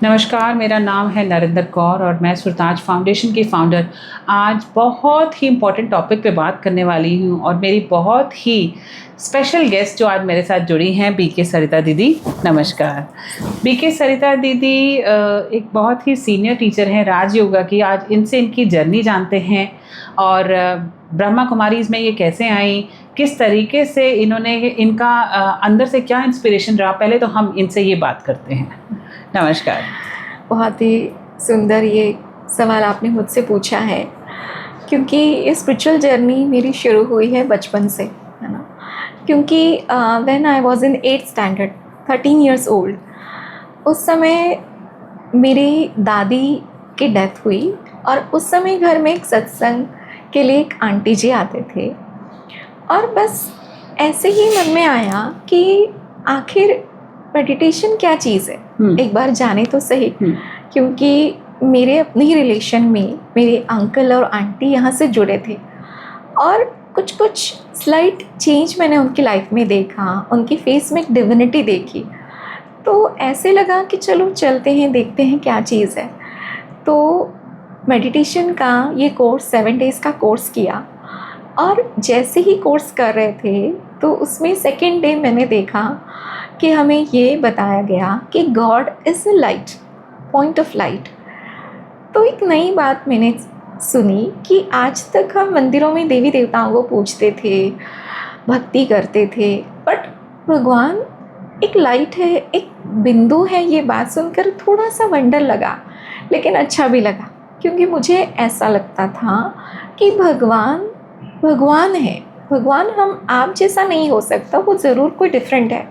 नमस्कार, मेरा नाम है नरेंद्र कौर और मैं सुरताज फाउंडेशन की फ़ाउंडर। आज बहुत ही इम्पोर्टेंट टॉपिक पे बात करने वाली हूँ और मेरी बहुत ही स्पेशल गेस्ट जो आज मेरे साथ जुड़ी हैं, बीके सरिता दीदी। नमस्कार। बीके सरिता दीदी एक बहुत ही सीनियर टीचर हैं राजयोगा की। आज इनसे इनकी जर्नी जानते हैं और ब्रह्मा कुमारीज़ में ये कैसे आई, किस तरीके से इन्होंने इनका अंदर से क्या इंस्पिरेशन रहा, पहले तो हम इनसे ये बात करते हैं। नमस्कार। बहुत ही सुंदर ये सवाल आपने मुझसे पूछा है, क्योंकि ये स्पिरिचुअल जर्नी मेरी शुरू हुई है बचपन से, है ना। क्योंकि when I was in 8th standard, 13 years old, उस समय मेरी दादी की डेथ हुई और उस समय घर में एक सत्संग के लिए एक आंटी जी आते थे और बस ऐसे ही मन में आया कि आखिर मेडिटेशन क्या चीज़ है, एक बार जाने तो सही। क्योंकि मेरे अपने ही रिलेशन में मेरे अंकल और आंटी यहाँ से जुड़े थे और कुछ कुछ स्लाइट चेंज मैंने उनकी लाइफ में देखा, उनकी फेस में एक डिविनिटी देखी, तो ऐसे लगा कि चलो चलते हैं, देखते हैं क्या चीज़ है। तो मेडिटेशन का ये कोर्स 7 डेज़ का कोर्स किया और जैसे ही कोर्स कर रहे थे तो उसमें सेकेंड डे मैंने देखा कि हमें ये बताया गया कि God is a light, point of light. तो एक नई बात मैंने सुनी कि आज तक हम मंदिरों में देवी देवताओं को पूजते थे, भक्ति करते थे, बट भगवान एक लाइट है, एक बिंदु है। ये बात सुनकर थोड़ा सा वंडर लगा, लेकिन अच्छा भी लगा, क्योंकि मुझे ऐसा लगता था कि भगवान भगवान है, भगवान हम आप जैसा नहीं हो सकता, वो ज़रूर कोई डिफरेंट है।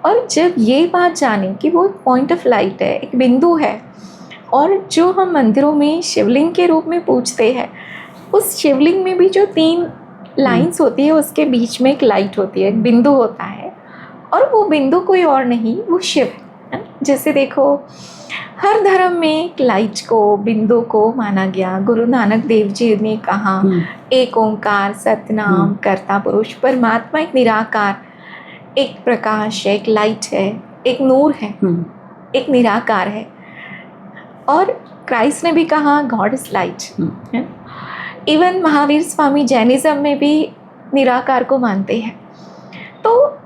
और जब ये बात जानी कि वो एक पॉइंट ऑफ लाइट है, एक बिंदु है, और जो हम मंदिरों में शिवलिंग के रूप में पूजते हैं, उस शिवलिंग में भी जो 3 लाइंस होती है, उसके बीच में एक लाइट होती है, एक बिंदु होता है, और वो बिंदु कोई और नहीं, वो शिव है। जैसे देखो, हर धर्म में एक लाइट को, बिंदु को माना गया। गुरु नानक देव जी ने कहा, एक ओंकार सतनाम करता पुरुष, परमात्मा एक निराकार, एक प्रकाश है, एक लाइट है, एक नूर है, एक निराकार है। और क्राइस्ट ने भी कहा God is light. Even Mahavir Swami Jainism में भी निराकार को मानते हैं। तो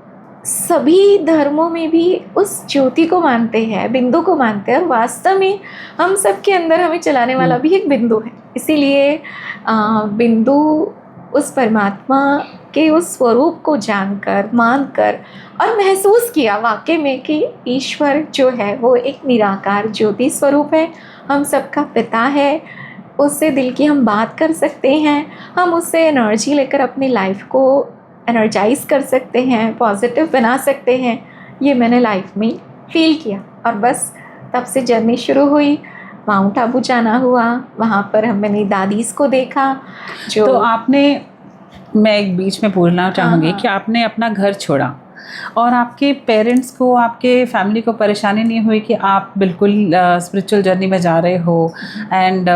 सभी धर्मों में भी उस ज्योति को मानते हैं, बिंदु को मानते हैं, और वास्तव में हम सब के अंदर हमें चलाने वाला भी एक बिंदु है। इसीलिए बिंदु उस परमात्मा के उस स्वरूप को जानकर, मानकर और महसूस किया वाकई में कि ईश्वर जो है वो एक निराकार ज्योति स्वरूप है, हम सबका पिता है, उससे दिल की हम बात कर सकते हैं, हम उससे एनर्जी लेकर अपनी लाइफ को एनर्जाइज कर सकते हैं, पॉजिटिव बना सकते हैं। ये मैंने लाइफ में फील किया और बस तब से जर्नी शुरू हुई। माउंट आबू जाना हुआ, वहाँ पर मैंने दादीज़ को देखा। जो तो आपने, मैं एक बीच में बोलना चाहूँगी कि आपने अपना घर छोड़ा और आपके पेरेंट्स को, आपके फैमिली को परेशानी नहीं हुई कि आप बिल्कुल स्पिरिचुअल जर्नी में जा रहे हो एंड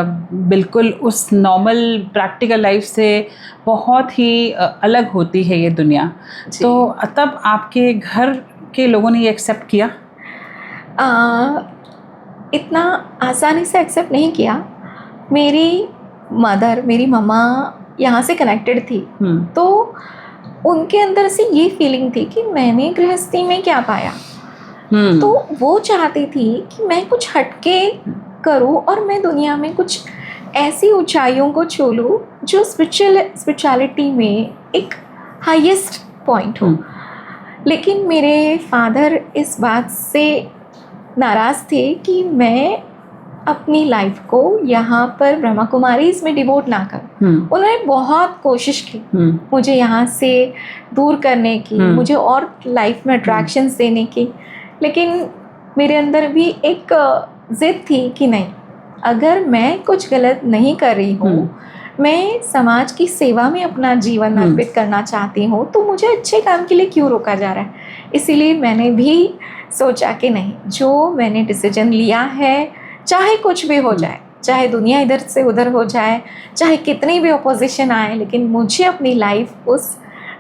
बिल्कुल उस नॉर्मल प्रैक्टिकल लाइफ से बहुत ही अलग होती है ये दुनिया, तो तब आपके घर के लोगों ने ये एक्सेप्ट किया? इतना आसानी से एक्सेप्ट नहीं किया। मेरी मदर, मेरी मम्मा यहाँ से कनेक्टेड थी, तो उनके अंदर से ये फीलिंग थी कि मैंने गृहस्थी में क्या पाया। तो वो चाहती थी कि मैं कुछ हटके करूं और मैं दुनिया में कुछ ऐसी ऊंचाइयों को छू लूं जो स्पिरिचुअलिटी में एक हाईएस्ट पॉइंट हो। लेकिन मेरे फादर इस बात से नाराज़ थे कि मैं अपनी लाइफ को यहाँ पर ब्रह्मा कुमारीज़ में डिवोट ना कर। उन्होंने बहुत कोशिश की मुझे यहाँ से दूर करने की, मुझे और लाइफ में अट्रैक्शंस देने की, लेकिन मेरे अंदर भी एक ज़िद थी कि नहीं, अगर मैं कुछ गलत नहीं कर रही हूँ, मैं समाज की सेवा में अपना जीवन अर्पित करना चाहती हूँ, तो मुझे अच्छे काम के लिए क्यों रोका जा रहा है। इसीलिए मैंने भी सोचा कि नहीं, जो मैंने डिसीजन लिया है, चाहे कुछ भी हो जाए, चाहे दुनिया इधर से उधर हो जाए, चाहे कितनी भी अपोजिशन आए, लेकिन मुझे अपनी लाइफ उस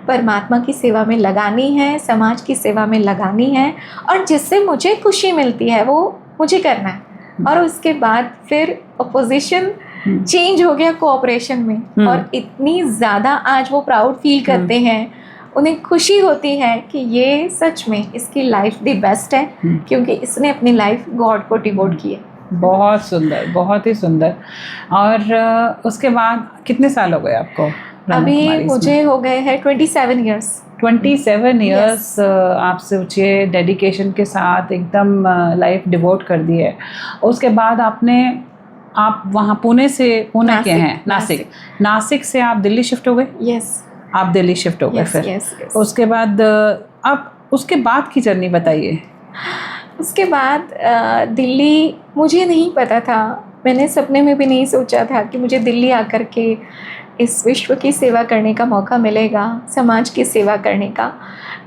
परमात्मा की सेवा में लगानी है, समाज की सेवा में लगानी है, और जिससे मुझे खुशी मिलती है वो मुझे करना है। और उसके बाद फिर अपोजिशन चेंज हो गया कोऑपरेशन में, और इतनी ज़्यादा आज वो प्राउड फील करते हैं, उन्हें खुशी होती है कि ये सच में इसकी लाइफ द बेस्ट है, क्योंकि इसने अपनी लाइफ गॉड को डिवोट की है। बहुत सुंदर, बहुत ही सुंदर। और उसके बाद कितने साल हो गए आपको? अभी मुझे हो गए हैं 27 ईयर्स। 27 ईयर्स आप सोचिए, डेडिकेशन के साथ एकदम लाइफ डिवोट कर दी है। उसके बाद आप वहाँ पुणे के हैं, नासिक से आप दिल्ली शिफ्ट हो गए? यस, आप दिल्ली शिफ्ट हो गए फिर? yes. उसके बाद अब उसके बाद की जर्नी बताइए। उसके बाद दिल्ली, मुझे नहीं पता था, मैंने सपने में भी नहीं सोचा था कि मुझे दिल्ली आकर के इस विश्व की सेवा करने का मौका मिलेगा, समाज की सेवा करने का।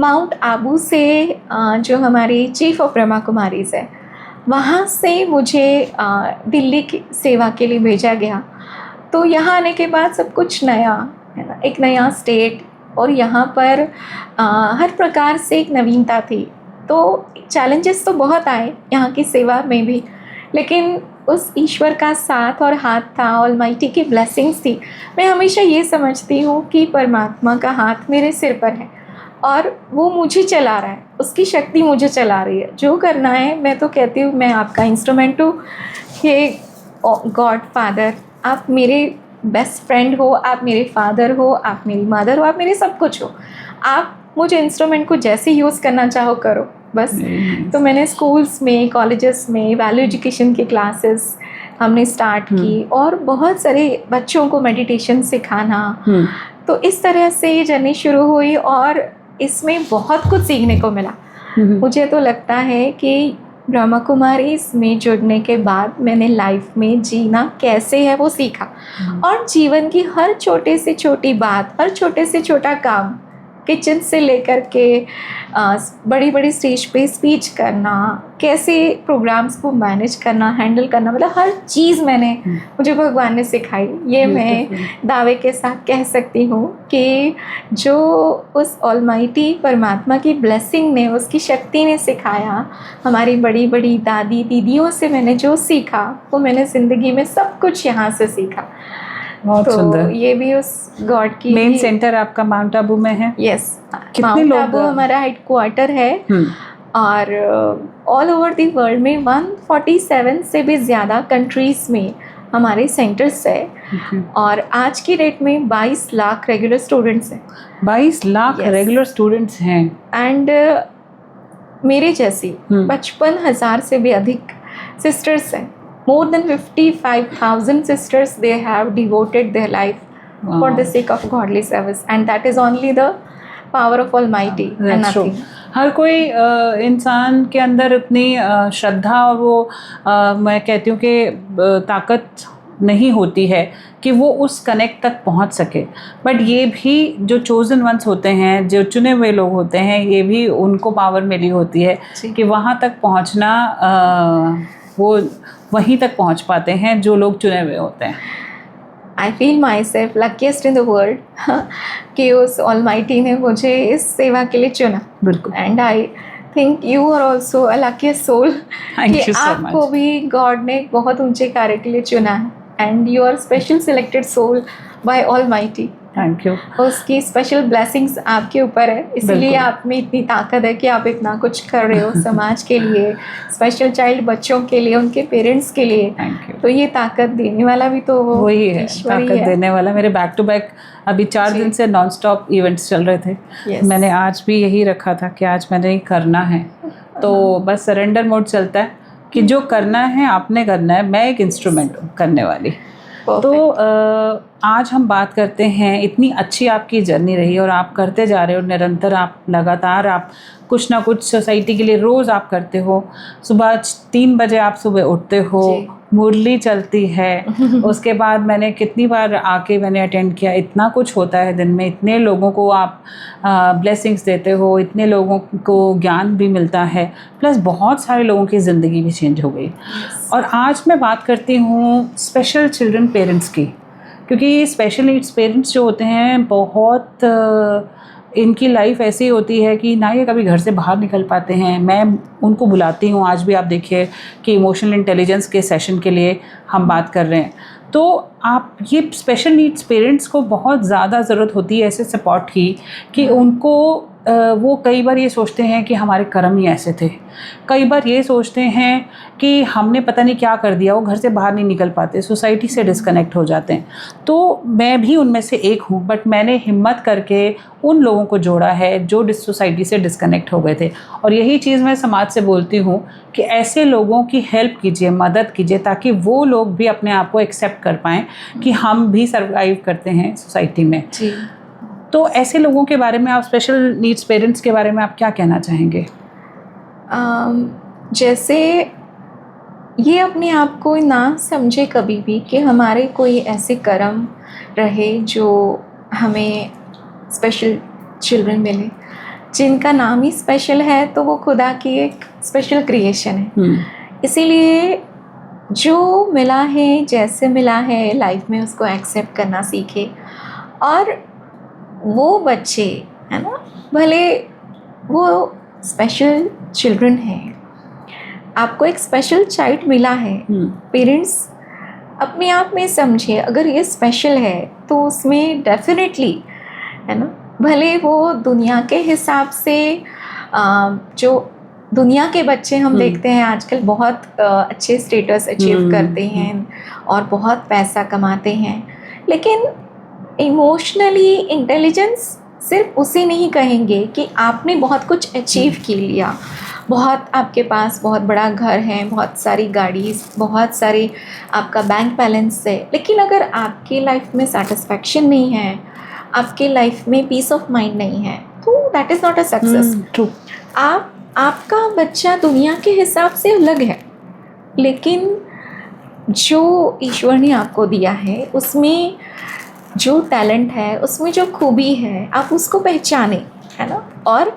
माउंट आबू से जो हमारी चीफ ऑफ ब्रह्मा कुमारीज़ है, वहाँ से मुझे दिल्ली की सेवा के लिए भेजा गया। तो यहाँ आने के बाद सब कुछ नया है ना, एक नया स्टेट, और यहाँ पर हर प्रकार से एक नवीनता थी। तो चैलेंजेस तो बहुत आए यहाँ की सेवा में भी, लेकिन उस ईश्वर का साथ और हाथ था, ऑलमाइटी की ब्लेसिंग्स थी। मैं हमेशा ये समझती हूँ कि परमात्मा का हाथ मेरे सिर पर है और वो मुझे चला रहा है, उसकी शक्ति मुझे चला रही है। जो करना है, मैं तो कहती हूँ मैं आपका इंस्ट्रूमेंट हूँ। हे गॉड फादर, आप मेरे बेस्ट फ्रेंड हो, आप मेरे फादर हो, आप मेरी मदर हो, आप मेरे सब कुछ हो। आप मुझे इंस्ट्रूमेंट को जैसे यूज़ करना चाहो करो बस। तो मैंने स्कूल्स में, कॉलेजेस में वैल्यू एजुकेशन की क्लासेस हमने स्टार्ट की, और बहुत सारे बच्चों को मेडिटेशन सिखाना। तो इस तरह से ये जर्नी शुरू हुई, और इसमें बहुत कुछ सीखने को मिला। मुझे तो लगता है कि ब्रह्मा कुमारी में जुड़ने के बाद मैंने लाइफ में जीना कैसे है वो सीखा, और जीवन की हर छोटे से छोटी बात, हर छोटे से छोटा काम, किचन से लेकर के बड़ी बड़ी स्टेज पे स्पीच करना, कैसे प्रोग्राम्स को मैनेज करना, हैंडल करना, मतलब हर चीज़ मुझे भगवान ने सिखाई। ये मैं दावे के साथ कह सकती हूँ कि जो उस ऑलमाइटी परमात्मा की ब्लेसिंग ने, उसकी शक्ति ने सिखाया, हमारी बड़ी बड़ी दादी दीदियों से मैंने जो सीखा, वो मैंने ज़िंदगी में सब कुछ यहाँ से सीखा। बहुत सुंदर। ये भी उस गॉड की। मेन सेंटर आपका माउंट आबू में है? यस, कितने लोग? आबू हमारा हेडक्वार्टर है, और ऑल ओवर द वर्ल्ड में 147 से भी ज़्यादा कंट्रीज़ में हमारे सेंटर्स है। और आज की डेट में 22 लाख रेगुलर स्टूडेंट्स हैं। 22 लाख रेगुलर स्टूडेंट्स हैं। एंड मेरे जैसी 55,000 से भी अधिक सिस्टर्स हैं। More than 55,000 sisters, they have devoted their life for the sake of godly service, and that is only the power of Almighty and nothing. हर कोई इंसान के अंदर उतनी श्रद्धा और वो मैं कहती हूँ कि ताकत नहीं होती है कि वो उस कनेक्ट तक पहुँच सके। बट ये भी जो चोजन वंस होते हैं, जो चुने हुए लोग होते हैं, ये भी उनको पावर मिली होती है कि वहाँ तक पहुँचना, वो वहीं तक पहुंच पाते हैं जो लोग चुने हुए होते हैं। I feel myself luckiest in the world कि उस ऑलमाइटी ने मुझे इस सेवा के लिए चुना। बिल्कुल। And I think you are also a luckiest soul कि आपको भी गॉड ने बहुत ऊंचे कार्य के लिए चुना है, and you are special selected soul by Almighty। Thank you. उसकी स्पेशल ब्लेसिंग्स आपके ऊपर है, इसलिए आप में इतनी ताकत है कि आप इतना कुछ कर रहे हो समाज के लिए, स्पेशल चाइल्ड बच्चों के लिए, उनके पेरेंट्स के लिए। Thank you. तो ये ताकत देने वाला भी तो वही है, ताकत देने वाला। मेरे बैक टू बैक अभी 4 दिन से नॉन स्टॉप इवेंट्स चल रहे थे। मैंने आज भी यही रखा था कि आज मैंने करना है, तो बस सरेंडर मोड चलता है कि जो करना है आपने करना है, मैं एक इंस्ट्रूमेंट हूँ करने वाली। तो आज हम बात करते हैं, इतनी अच्छी आपकी जर्नी रही और आप करते जा रहे हो निरंतर, आप लगातार आप कुछ ना कुछ सोसाइटी के लिए रोज़ आप करते हो। सुबह 3 बजे आप सुबह उठते हो, मुरली चलती है, उसके बाद मैंने कितनी बार आके मैंने अटेंड किया। इतना कुछ होता है दिन में, इतने लोगों को आप ब्लेसिंग्स देते हो, इतने लोगों को ज्ञान भी मिलता है, प्लस बहुत सारे लोगों की ज़िंदगी भी चेंज हो गई। और आज मैं बात करती हूँ स्पेशल चिल्ड्रन पेरेंट्स की, क्योंकि स्पेशल नीड्स पेरेंट्स जो होते हैं बहुत इनकी लाइफ ऐसी होती है कि ना ये कभी घर से बाहर निकल पाते हैं। मैं उनको बुलाती हूँ, आज भी आप देखिए कि इमोशनल इंटेलिजेंस के सेशन के लिए हम बात कर रहे हैं। तो आप ये स्पेशल नीड्स पेरेंट्स को बहुत ज़्यादा ज़रूरत होती है ऐसे सपोर्ट की कि उनको वो कई बार ये सोचते हैं कि हमारे कर्म ही ऐसे थे, कई बार ये सोचते हैं कि हमने पता नहीं क्या कर दिया, वो घर से बाहर नहीं निकल पाते, सोसाइटी से डिस्कनेक्ट हो जाते हैं। तो मैं भी उनमें से एक हूँ, बट मैंने हिम्मत करके उन लोगों को जोड़ा है जो सोसाइटी से डिस्कनेक्ट हो गए थे। और यही चीज़ मैं समाज से बोलती हूँ कि ऐसे लोगों की हेल्प कीजिए, मदद कीजिए, ताकि वो लोग भी अपने आप को एक्सेप्ट कर पाएँ कि हम भी सर्वाइव करते हैं सोसाइटी में। जी। तो ऐसे लोगों के बारे में आप, स्पेशल नीड्स पेरेंट्स के बारे में आप क्या कहना चाहेंगे? जैसे ये अपने आप को ना समझे कभी भी कि हमारे कोई ऐसे कर्म रहे जो हमें स्पेशल चिल्ड्रन मिले, जिनका नाम ही स्पेशल है, तो वो खुदा की एक स्पेशल क्रिएशन है। इसीलिए जो मिला है, जैसे मिला है लाइफ में, उसको एक्सेप्ट करना सीखे। और वो बच्चे है ना, भले वो स्पेशल चिल्ड्रन हैं, आपको एक स्पेशल चाइल्ड मिला है, पेरेंट्स अपने आप में समझे अगर ये स्पेशल है तो उसमें डेफिनेटली है ना, भले वो दुनिया के हिसाब से जो दुनिया के बच्चे हम देखते हैं आजकल बहुत अच्छे स्टेटस अचीव करते हैं और बहुत पैसा कमाते हैं, लेकिन इमोशनली इंटेलिजेंस सिर्फ उसे नहीं कहेंगे कि आपने बहुत कुछ अचीव की लिया, बहुत आपके पास बहुत बड़ा घर है, बहुत सारी गाड़ी, बहुत सारी आपका बैंक बैलेंस है, लेकिन अगर आपकी लाइफ में सेटिस्फैक्शन नहीं है, आपके लाइफ में पीस ऑफ माइंड नहीं है, तो that is not a success. आपका बच्चा दुनिया के हिसाब से अलग है, लेकिन जो ईश्वर ने आपको दिया है उसमें जो टैलेंट है, उसमें जो खूबी है, आप उसको पहचाने, है ना। और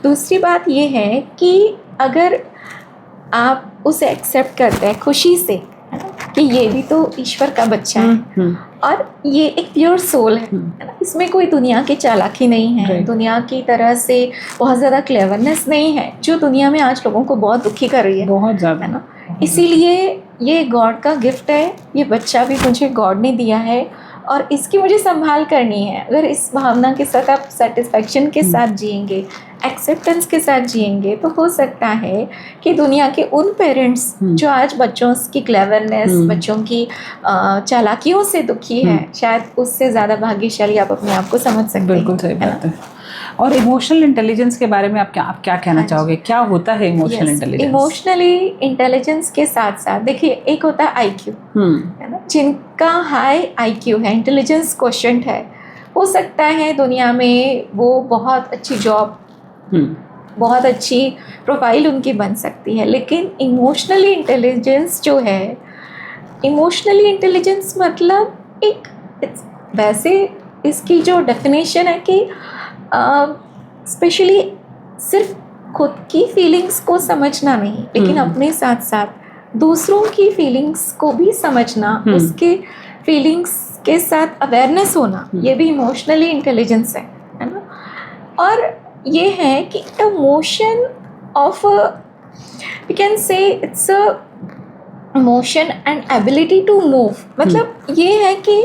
दूसरी बात ये है कि अगर आप उसे एक्सेप्ट करते हैं खुशी से, है ना, कि ये भी तो ईश्वर का बच्चा है और ये एक प्योर सोल है ना, इसमें कोई दुनिया की चालाकी नहीं है, दुनिया की तरह से बहुत ज़्यादा क्लेवरनेस नहीं है, जो दुनिया में आज लोगों को बहुत दुखी कर रही है, बहुत ज़्यादा, है ना। इसीलिए ये गॉड का गिफ्ट है, ये बच्चा भी मुझे गॉड ने दिया है और इसकी मुझे संभाल करनी है। अगर इस भावना के साथ आप सेटिस्फैक्शन के साथ जिएंगे, एक्सेप्टेंस के साथ जिएंगे, तो हो सकता है कि दुनिया के उन पेरेंट्स जो आज बच्चों की क्लेवरनेस, बच्चों की चालाकियों से दुखी है, शायद उससे ज़्यादा भाग्यशाली आप अपने आप को समझ सकते हैं। बिल्कुल सही बात है। और इमोशनल इंटेलिजेंस के बारे में आप क्या कहना चाहोगे? क्या होता है इमोशनल इंटेलिजेंस? इमोशनली इंटेलिजेंस के साथ साथ देखिए, एक होता है IQ, है ना, जिनका हाई IQ है, इंटेलिजेंस क्वोशिएंट है, हो सकता है दुनिया में वो बहुत अच्छी जॉब, बहुत अच्छी प्रोफाइल उनकी बन सकती है, लेकिन इमोशनली इंटेलिजेंस जो है, इमोशनली इंटेलिजेंस मतलब एक, वैसे इसकी जो डेफिनेशन है कि स्पेशली सिर्फ खुद की फीलिंग्स को समझना नहीं, लेकिन अपने साथ साथ दूसरों की फीलिंग्स को भी समझना, उसके फीलिंग्स के साथ अवेयरनेस होना, ये भी इमोशनली इंटेलिजेंस है ना। और ये है कि emotion of, we can say it's a emotion and ability to move, मतलब ये है कि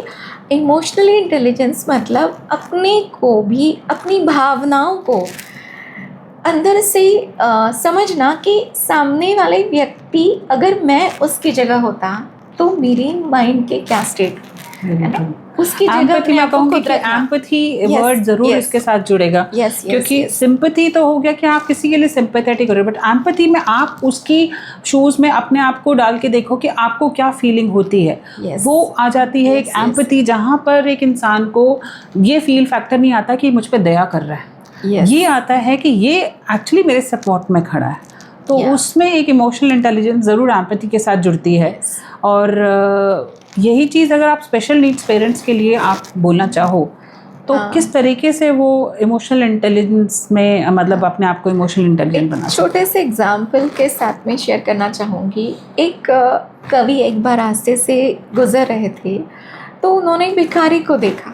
इमोशनली इंटेलिजेंस मतलब अपने को भी, अपनी भावनाओं को अंदर से समझना कि सामने वाले व्यक्ति, अगर मैं उसकी जगह होता तो मेरी माइंड के क्या स्टेट है ना, उसकी जगह मैं कहूँगी कि एम्पैथी वर्ड जरूर इसके साथ जुड़ेगा, क्योंकि सिंपैथी तो हो गया कि आप किसी के लिए सिंपैथेटिक हो रहे हो, बट एम्पैथी में आप उसकी शूज में अपने आप को डाल के देखो कि आपको क्या फीलिंग होती है, वो आ जाती है एक एम्पैथी, जहाँ पर एक इंसान को ये फील फैक्टर नहीं आता कि मुझ पर दया कर रहा है, ये आता है कि ये एक्चुअली मेरे सपोर्ट में खड़ा है, तो उसमें एक इमोशनल इंटेलिजेंस ज़रूर एम्पैथी के साथ जुड़ती है। और यही चीज़ अगर आप स्पेशल नीड्स पेरेंट्स के लिए आप बोलना चाहो तो किस तरीके से वो इमोशनल इंटेलिजेंस में, मतलब अपने आप को इमोशनल इंटेलिजेंट बना? छोटे से एग्जाम्पल के साथ में शेयर करना चाहूँगी। एक कवि एक बार रास्ते से गुजर रहे थे, तो उन्होंने भिखारी को देखा,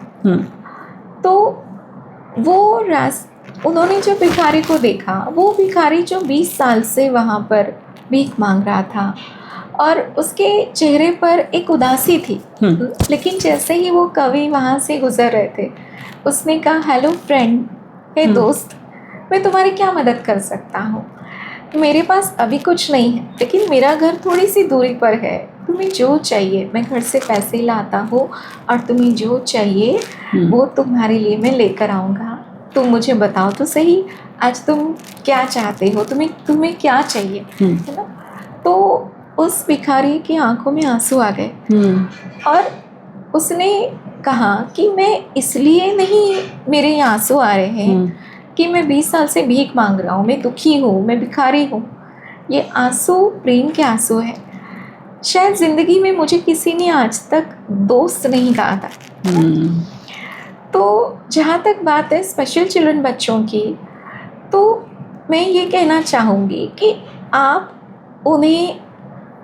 तो उन्होंने जो भिखारी को देखा, वो भिखारी जो 20 साल से वहाँ पर भीख मांग रहा था और उसके चेहरे पर एक उदासी थी, लेकिन जैसे ही वो कवि वहाँ से गुजर रहे थे, उसने कहा, हेलो फ्रेंड, हे दोस्त, मैं तुम्हारी क्या मदद कर सकता हूँ? मेरे पास अभी कुछ नहीं है, लेकिन मेरा घर थोड़ी सी दूरी पर है, तुम्हें जो चाहिए मैं घर से पैसे लाता हूँ और तुम्हें जो चाहिए वो तुम्हारे लिए मैं लेकर आऊँगा। तुम मुझे बताओ तो सही, आज तुम क्या चाहते हो, तुम्हें क्या चाहिए, है ना? तो उस भिखारी की आंखों में आंसू आ गए और उसने कहा कि मैं इसलिए नहीं, मेरे ये आंसू आ रहे हैं कि मैं 20 साल से भीख मांग रहा हूँ, मैं दुखी हूँ, मैं भिखारी हूँ। ये आंसू प्रेम के आंसू है। शायद ज़िंदगी में मुझे किसी ने आज तक दोस्त नहीं कहा था। तो जहाँ तक बात है स्पेशल चिल्ड्रन बच्चों की, तो मैं ये कहना चाहूँगी कि आप उन्हें,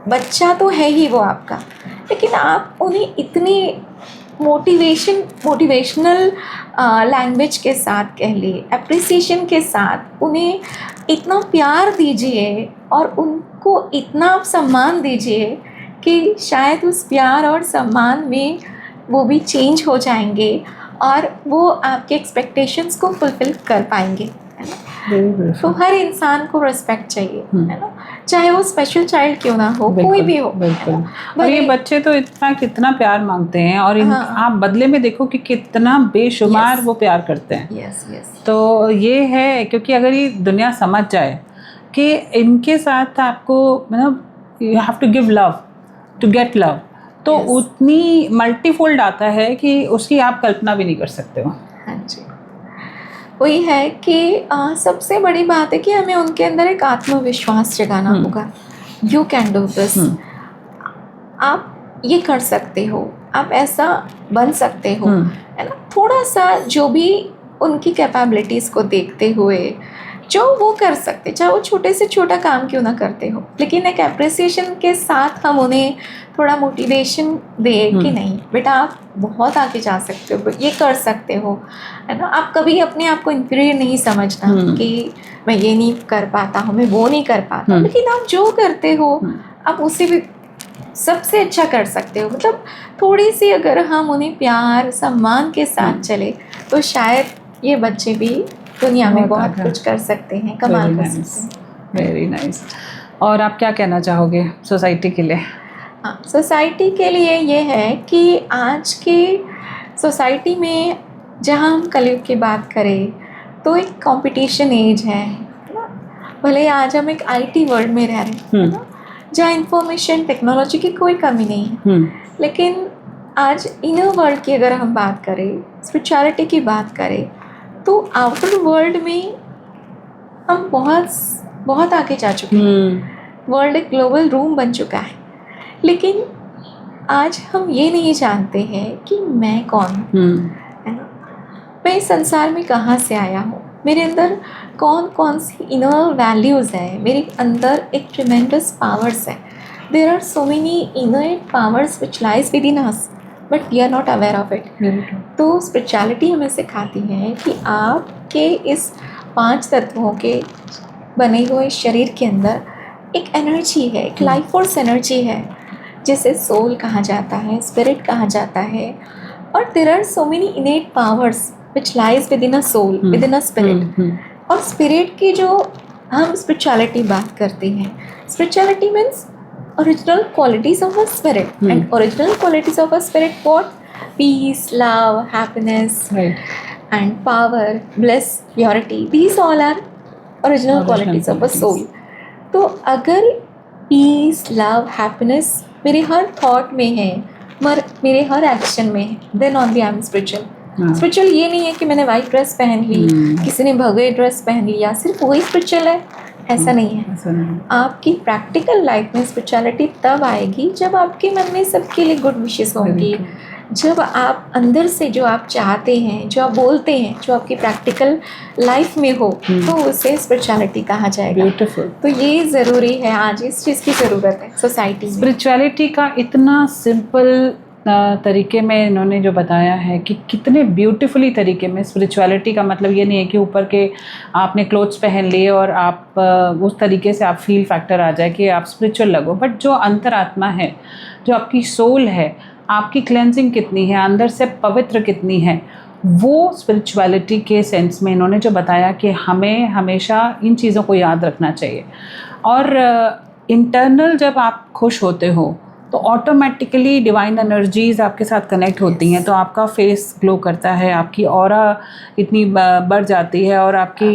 बच्चा तो है ही वो आपका, लेकिन आप उन्हें इतनी मोटिवेशनल लैंग्वेज के साथ, कह लिए एप्रिसिएशन के साथ, उन्हें इतना प्यार दीजिए और उनको इतना आप सम्मान दीजिए कि शायद उस प्यार और सम्मान में वो भी चेंज हो जाएंगे और वो आपके एक्सपेक्टेशंस को फुलफिल कर पाएंगे, है ना? तो हर इंसान को रिस्पेक्ट चाहिए, है ना, चाहे वो स्पेशल चाइल्ड क्यों ना हो, कोई भी हो। बिल्कुल। और ये बच्चे तो इतना कितना प्यार मांगते हैं और आप बदले में देखो कि कितना बेशुमार वो प्यार करते हैं। Yes yes. तो ये है, क्योंकि अगर ये दुनिया समझ जाए कि इनके साथ आपको, मतलब you have to give love to get love, तो उतनी मल्टीफोल्ड आता है कि उसकी आप कल्पना भी नहीं कर सकते हो। हाँ जी, वही है कि सबसे बड़ी बात है कि हमें उनके अंदर एक आत्मविश्वास जगाना होगा। यू कैन डू दिस, आप ये कर सकते हो, आप ऐसा बन सकते हो, है ना? थोड़ा सा जो भी उनकी कैपेबिलिटीज़ को देखते हुए जो वो कर सकते, चाहे वो छोटे से छोटा काम क्यों ना करते हो, लेकिन एक एप्रिसिएशन के साथ हम उन्हें थोड़ा मोटिवेशन दें कि नहीं बेटा, आप बहुत आगे जा सकते हो, ये कर सकते हो, है ना? आप कभी अपने आप को इंफीरियर नहीं समझना कि मैं ये नहीं कर पाता हूँ, मैं वो नहीं कर पाता, लेकिन आप जो करते हो आप उसे भी सबसे अच्छा कर सकते हो। मतलब थोड़ी सी अगर हम उन्हें प्यार सम्मान के साथ चले तो शायद ये बच्चे भी दुनिया में बहुत कुछ कर सकते हैं, कमाल कर सकते हैं। Very nice. और आप क्या कहना चाहोगे सोसाइटी के लिए? हाँ, सोसाइटी के लिए ये है कि आज की सोसाइटी में जहाँ हम कलयुग की बात करें तो एक कंपटीशन एज है ना? भले आज हम एक आईटी वर्ल्ड में रह रहे हैं ना, जहाँ इंफॉर्मेशन टेक्नोलॉजी की कोई कमी नहीं है, लेकिन आज इनर वर्ल्ड की अगर हम बात करें, स्पिरिचुअलिटी की बात करें, तो आउटर वर्ल्ड में हम बहुत आगे जा चुके हैं। वर्ल्ड एक ग्लोबल रूम बन चुका है, लेकिन आज हम ये नहीं जानते हैं कि मैं कौन हूँ, है ना? मैं इस संसार में कहाँ से आया हूँ, मेरे अंदर कौन कौन सी इनर वैल्यूज़ है, मेरे अंदर एक ट्रिमेंडस पावर्स है। There are so many inner powers which lies within us but we are not aware of it. तो स्पिरिचुअलिटी हमें सिखाती है कि आपके इस 5 तत्वों के बने हुए शरीर के अंदर एक एनर्जी है, एक लाइफ फोर्स एनर्जी है, जिसे सोल कहा जाता है, स्पिरिट कहा जाता है। और there are so many innate powers which lies within a soul, within a spirit. और स्पिरिट की जो हम स्पिरिचुअलिटी बात करते हैं, spirituality means original qualities of a spirit, and original qualities of a spirit, what? Peace, love, happiness, right, and power, bliss, purity, these all are original qualities of a soul. तो अगर peace, love, happiness मेरे हर thought में है, मेरे हर action में है, then only I am spiritual. Spiritual ये नहीं है कि मैंने वाइट ड्रेस पहन ली, किसी ने भगवे ड्रेस पहन लिया, सिर्फ वही स्पिरिचुअल है, ऐसा नहीं है। आपकी प्रैक्टिकल लाइफ में स्पिरिचुअलिटी तब आएगी जब आपके मन में सबके लिए गुड विशेस होंगी, जब आप अंदर से जो आप चाहते हैं, जो आप बोलते हैं, जो आपकी प्रैक्टिकल लाइफ में हो, तो उसे स्पिरिचुअलिटी कहा जाएगा। ब्यूटीफुल। तो ये ज़रूरी है, आज इस चीज़ की ज़रूरत है सोसाइटी में। स्पिरिचुअलिटी का इतना सिंपल तरीके में इन्होंने जो बताया है कि कितने ब्यूटीफुली तरीके में स्पिरिचुअलिटी का मतलब ये नहीं है कि ऊपर के आपने क्लोथ्स पहन लिए और आप उस तरीके से आप फील फैक्टर आ जाए कि आप स्पिरिचुअल लगो, बट जो अंतरात्मा है, जो आपकी सोल है, आपकी क्लेंजिंग कितनी है, अंदर से पवित्र कितनी है, वो स्पिरिचुअलिटी के सेंस में इन्होंने जो बताया कि हमें हमेशा इन चीज़ों को याद रखना चाहिए। और इंटरनल जब आप खुश होते हो तो ऑटोमेटिकली डिवाइन एनर्जीज़ आपके साथ कनेक्ट होती हैं, तो आपका फेस ग्लो करता है, आपकी ऑरा इतनी बढ़ जाती है और आपकी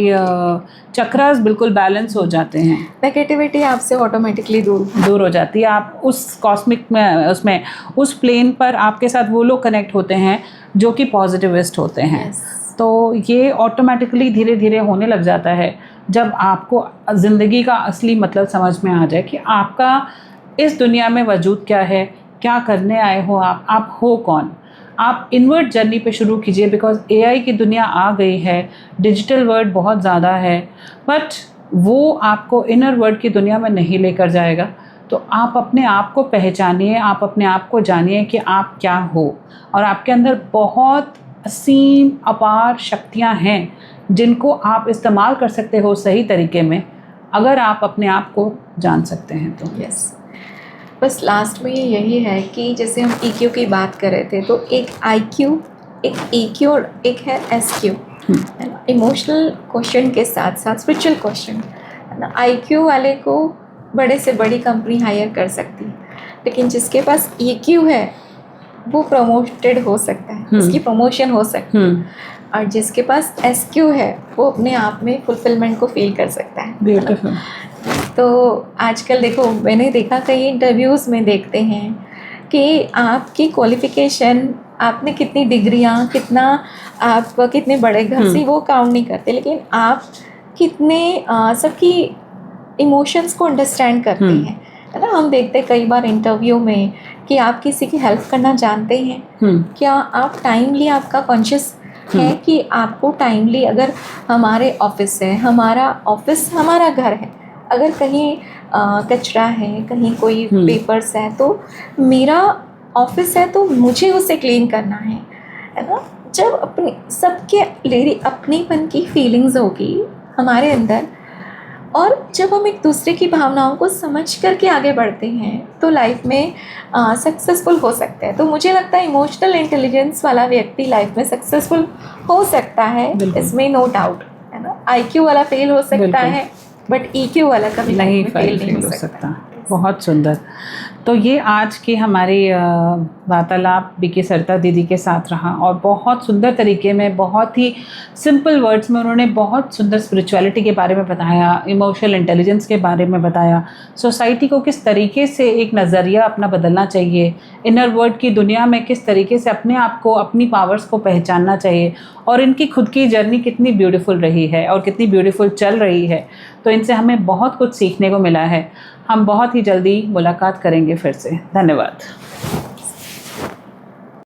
चक्रास बिल्कुल बैलेंस हो जाते हैं, नेगेटिविटी आपसे ऑटोमेटिकली दूर हो जाती है। आप उस कॉस्मिक में उसमें उस प्लेन पर आपके साथ वो लोग कनेक्ट होते हैं जो कि पॉजिटिविस्ट होते हैं। तो ये ऑटोमेटिकली धीरे धीरे होने लग जाता है जब आपको ज़िंदगी का असली मतलब समझ में आ जाए कि आपका इस दुनिया में वजूद क्या है, क्या करने आए हो, आप हो कौन। आप इनवर्ड जर्नी पे शुरू कीजिए, बिकॉज एआई की दुनिया आ गई है, डिजिटल वर्ल्ड बहुत ज़्यादा है, बट वो आपको इनर वर्ल्ड की दुनिया में नहीं लेकर जाएगा। तो आप अपने आप को पहचानिए, आप अपने आप को जानिए कि आप क्या हो, और आपके अंदर बहुत असीम अपार शक्तियाँ हैं जिनको आप इस्तेमाल कर सकते हो सही तरीके में, अगर आप अपने आप को जान सकते हैं तो। यस, बस लास्ट में यही है कि जैसे हम EQ की बात कर रहे थे, तो एक IQ, एक EQ और एक है SQ, है ना। इमोशनल क्वेश्चन के साथ साथ स्पिरिचुअल क्वेश्चन, है ना। IQ वाले को बड़े से बड़ी कंपनी हायर कर सकती है, लेकिन जिसके पास EQ है वो प्रमोटेड हो सकता है, उसकी प्रमोशन हो सकती है, और जिसके पास SQ है वो अपने आप में फुलफिलमेंट को फील कर सकता है। ब्यूटीफुल। तो आजकल देखो, मैंने देखा कई इंटरव्यूज़ में देखते हैं कि आपकी क्वालिफ़िकेशन, आपने कितनी डिग्रियां, कितना आप कितने बड़े घर से, वो काउंट नहीं करते, लेकिन आप कितने सबकी इमोशंस को अंडरस्टैंड करते हैं, है ना। हम देखते हैं कई बार इंटरव्यू में कि आप किसी की हेल्प करना जानते हैं, क्या आप टाइमली, आपका कॉन्शियस है कि आपको टाइमली, अगर हमारे ऑफिस है, हमारा ऑफिस हमारा घर है, अगर कहीं कचरा है, कहीं कोई पेपर्स है, तो मेरा ऑफिस है तो मुझे उसे क्लीन करना है ना। जब अपनी सबके लेरी अपनीपन की फीलिंग्स होगी हमारे अंदर, और जब हम एक दूसरे की भावनाओं को समझ करके आगे बढ़ते हैं तो लाइफ में सक्सेसफुल हो सकते हैं। तो मुझे लगता है इमोशनल इंटेलिजेंस वाला व्यक्ति लाइफ में सक्सेसफुल हो सकता है, इसमें नो डाउट, है ना। IQ वाला फेल हो सकता है, बट EQ वाला कभी नहीं फेल नहीं हो सकता। बहुत सुंदर। तो ये आज की हमारी वार्तालाप बीके सरिता दीदी के साथ रहा, और बहुत सुंदर तरीके में, बहुत ही सिंपल वर्ड्स में उन्होंने बहुत सुंदर स्पिरिचुअलिटी के बारे में बताया, इमोशनल इंटेलिजेंस के बारे में बताया, सोसाइटी को किस तरीके से एक नज़रिया अपना बदलना चाहिए, इनर वर्ल्ड की दुनिया में किस तरीके से अपने आप को, अपनी पावर्स को पहचानना चाहिए, और इनकी खुद की जर्नी कितनी ब्यूटीफुल रही है और कितनी ब्यूटीफुल चल रही है। तो इनसे हमें बहुत कुछ सीखने को मिला है। हम बहुत ही जल्दी मुलाकात करेंगे फिर से। धन्यवाद।